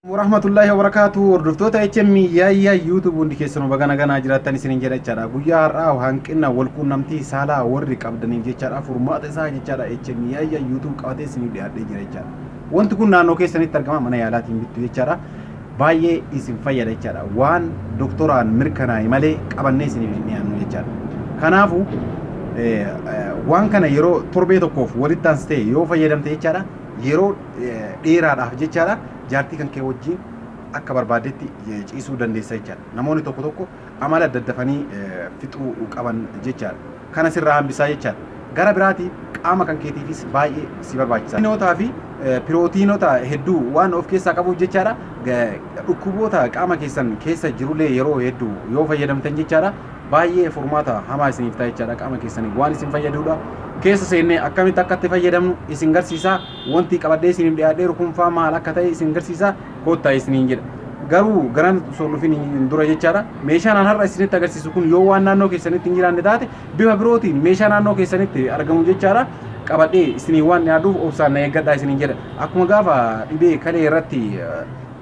Warahmatullahi wabarakatuh. Hordoftoota HM yaayyaa YouTube hundi keessanuu bagana ganaa jiraattan isiniin jedha jechaadha. Guyyaa har'aa hanqina wal quunnamtii saalaa warri qabdaniif jechaadha. Furmaata isaa jechaadha HM yaayyaa YouTube qabatee isiniif dhiyaatee jira jechaadha. Wanti kun naannoo keessanitti argama, mana yaalaatiin bittu jechaadha. Baay'ee isin fayyada jechaadha. Waan doktoraan mirkanaa'e malee qabannee isiniif dhiyaannu jechaadha. Kanaafuu waan kana yeroo torbee tokkoof walitti aansitee yoo fayyadamte jechaadha, yeroo dheeraadhaaf jechaadha. Jaartii kan kee wajjin akka barbaadetti ciisuu dandeessa jechaadha. Namoonni tokko tokko amala daddafanii fixuu qaban jechaadha. Kana sirraa hambisaa jechaadha. Gara biraatii qaama kan keetiifis baay'ee si barbaachisa. Viitamiinotaa fi pirootiinota hedduu waan of keessaa qabuuf jechaadha. Dhukkuboota qaama keessan keessa jirullee yeroo hedduu yoo fayyadamtan jechaadha, baay'ee furmaata hamaa isiniif ta'a jechaadha. Qaama keessanii waan isin fayyadudha. Keessa seennee akkamitti akka itti fayyadamnu isin garsiisa. Wanti qabadhee isiniif dhiyaadheeru kun faa maal akka ta'e isin garsiisa. Koottaa isiniin jedha. Garuu garan osoo dhufin dura jechaadha, meeshaan har'a isinitti agarsiisu kun yoo waan naannoo keessanitti hin jiraanne taate bifa birootiin meeshaa naannoo keessanitti argamu jechaadha. Qabadhee isinii waan dhiyaaduuf obsaan na eeggadhaa isiniin jedha. Akkuma gaafa dhibee kalee irratti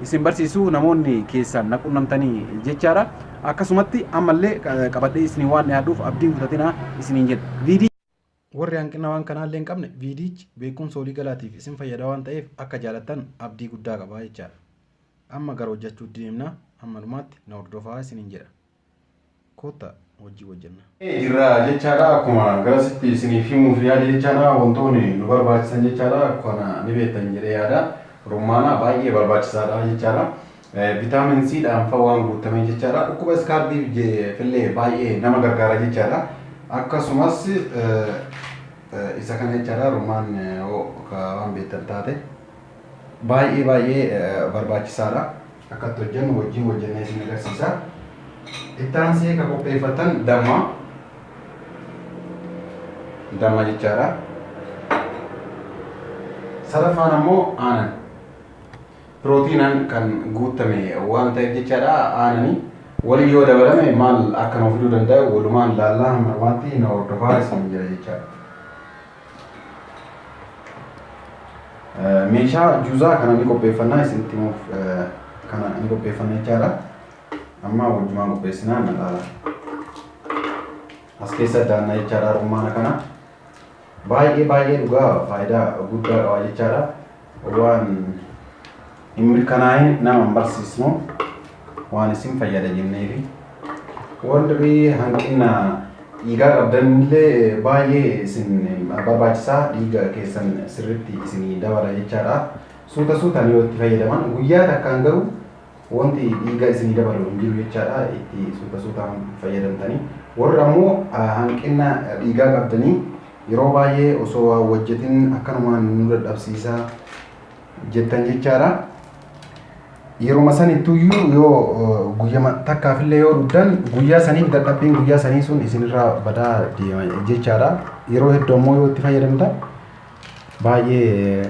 isin barsiisu namoonni keessan na qunnamtanii jechaadha. Akkasumatti ammallee qabadhee isinii waan dhiyaaduuf abdiin kutatinaa isiniin jedha. Warri hanqina waan kanaallee hin qabne viidiyichi beekumsa walii galaatiif isin fayyada waan ta'eef akka jaalattan abdii guddaa qabaa jechaadha. Amma gara hojjechuu deemna, amma dhumaatti na hordofaa isiniin jedha. Koottaa hojii hojjenna. Jirra jechaadha, akkuma garasitti isiniif himuuf yaada jechaadha. Wantoonni nu barbaachisan jechaadha, kana ni beektan jedhee yaada. Rummaana baay'ee barbaachisaadha jechaadha. Vitaamin C dhaan fa waan guutame jechaadha. Dhukkuba iskaardiif illee baay'ee nama gargaara jechaadha. Akkasumas isa kana jechaadha, rummaan waan beektan taate baay'ee barbaachisaadha. Akkatti hojjennu wajjin hojjennee isin agarsiisa. Itti aansee kan qopheeffatan damma jechaadha. Sadaffaan ammoo aanan. Pirootiinaan kan guutame waan ta'eef jechaadha. Aananii waliin yoo dabalame maal akka nu fiduu danda'u walumaan laallaa hammarmaatti na hordofaa isin jira jechaadha. Meeshaa juuzaa kana ni qopheeffannaa isinitti himuuf kana ni qopheeffanna jechaadha. Amma wajjumaan qopheessinaa na laala. As keessa daannaa jechaadha rummaana kana. Baay'ee dhugaa faayidaa guddaa qaba jechaadha. Waan hin mirkanaa'in nama hin barsiisnu. Waan isin fayyada jenneefi warri hanqina dhiigaa qabdanillee baay'ee isin barbaachisaa. Dhiiga keessan sirriitti isinii dabala jechaadha. Suutaan yoo itti fayyadaman guyyaa takkaan garuu wanti dhiiga isinii dabalu hin jiru jechaadha. Itti suutaan fayyadamtanii warri ammoo hanqina dhiigaa qabdanii yeroo baay'ee osoo hojjetin akkanumaan nu dadhabsiisaa jettan jechaadha. Yeroo masanittuyyuu yoo guyyaa takkaafillee yoo dhugdan guyyaa saniif dadhabbiin guyyaa sanii sun isinirraa badaa deema jechaadha. Yeroo hedduu ammoo yoo itti fayyadamta baay'ee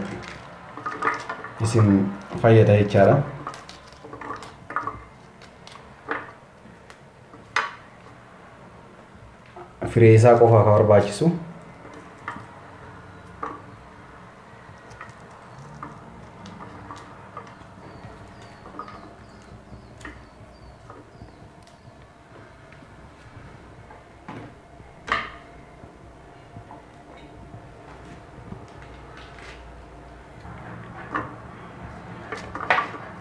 isin fayyada jechaadha. Firee isaa qofaa kan barbaachisu.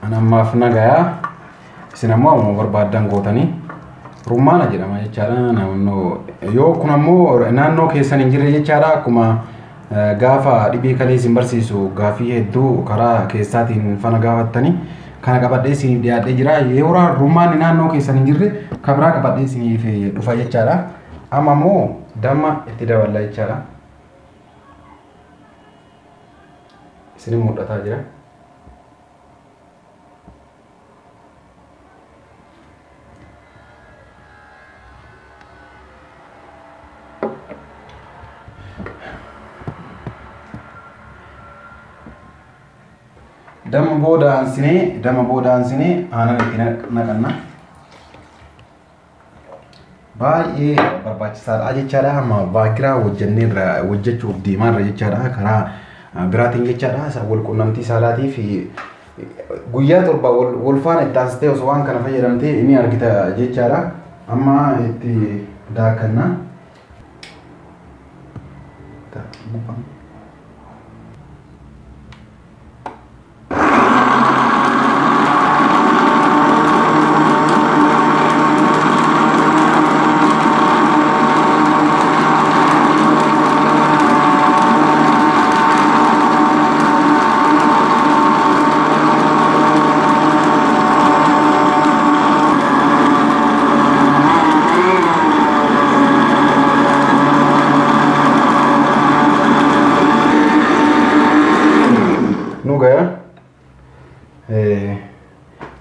Anammaaf nagayaa isin ammoo barbaadan gootanii rummaana jedhama jechaadha. Naannoo yoo kun ammoo naannoo keessan hin jirre jechaadha. Akkuma gaafa dhibee kalee isin barsiisu gaafii hedduu karaa keessaatiin fana gaafattanii kana qabadhee isiniif dhiyaadhee jira. Yeroo rummaanni naannoo keessan hin jirre kan biraa qabadhee isiniif dhufa jechaadha. Amma ammoo damma itti daballa jechaadha. Isin mul'ataa jira. Damma booda aansinee aanan itti naqanna. Baay'ee barbaachisaadha jechaadha. Amma baakiraa hojjechuuf deemaa jirra jechaadha. Karaa biraatiin jechaadha. Wal quunnamtii saalaatii fi guyyaa torba wal faana itti aansitee osoo waan kana fayyadamtee inni argita jechaadha. Amma itti daakanna.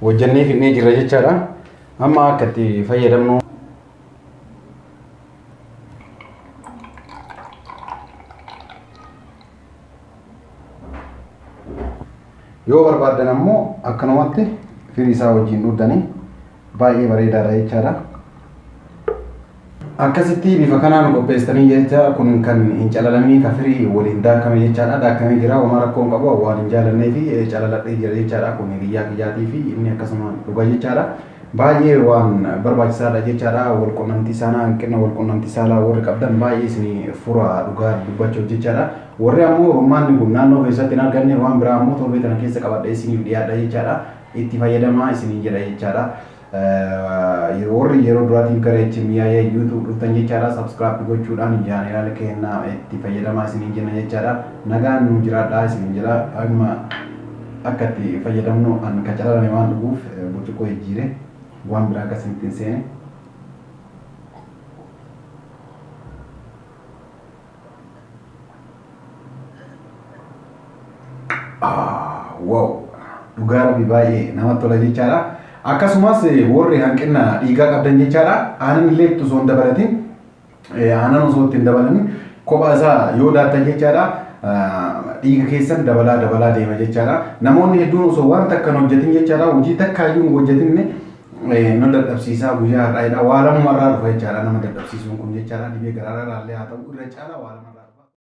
Wajjannee finnee jirra jechaadha. Amma akka itti fayyadamnu yoo barbaadan ammoo akkanumatti firii isaa wajjin dhuudanii baay'ee bareedaadha jechaadha. Akkasitti bifa kanaan qopheessitanii jecha kun kan hin calalamii ka firii waliin daakame jechaadha. Daakamee jira waan rakkoon qabu waan hin jaalannee fi calaladhee jira jechaadha. Kun guyyaa guyyaatii fi inni akkasuma dhuga jechaadha. Baay'ee waan barbaachisaadha jechaadha. Wal quunnamtii saanaa hanqina wal quunnamtii saalaa warri qabdan baay'ee isin fura dhugaa dubbachuuf jechaadha. Warri ammoo rummaanni kun naannoo keessatti hin arganne waan biraa ammoo torbee kana keessa qabadhee isiniif dhiyaadha jechaadha. Itti fayyadamaa isiniin jedha jechaadha. Warri yeroo duraatiin gara HMIA YouTube dhuftan jechaadha. Subscribe gochuudhaan chaanela keenya itti fayyadamaa isiniin jenna jechaadha. Nagaan nu jiraadhaa isiniin jedha. Amma akka itti fayyadamnu an kacalalame waan dhuguuf burcuqqoo jijjiire waan biraa akkasitti hin seene. Wow, dhugaa rabbi baay'ee namatti tola jechaadha. Akkasumas warri hanqina dhiigaa qabdan jechaadha. Aanan illee osoo hin dabalatin aanan osoo itti hin dabalatin kophaa isaa yoo daattan jechaadha. Dhiiga keessan dabalaa deema jechaadha. Namoonni hedduun osoo waan takka hin hojjetin jechaadha. Hojii takka iyyuu hin hojjetinne nama dadhabsiisaa guyyaa har'aadha. Waa lamumarraa dhufa jechaadha nama dadhabsiisuun kun jechaadha. Dhibee garaarraa illee haa ta'u irra caala waa lama.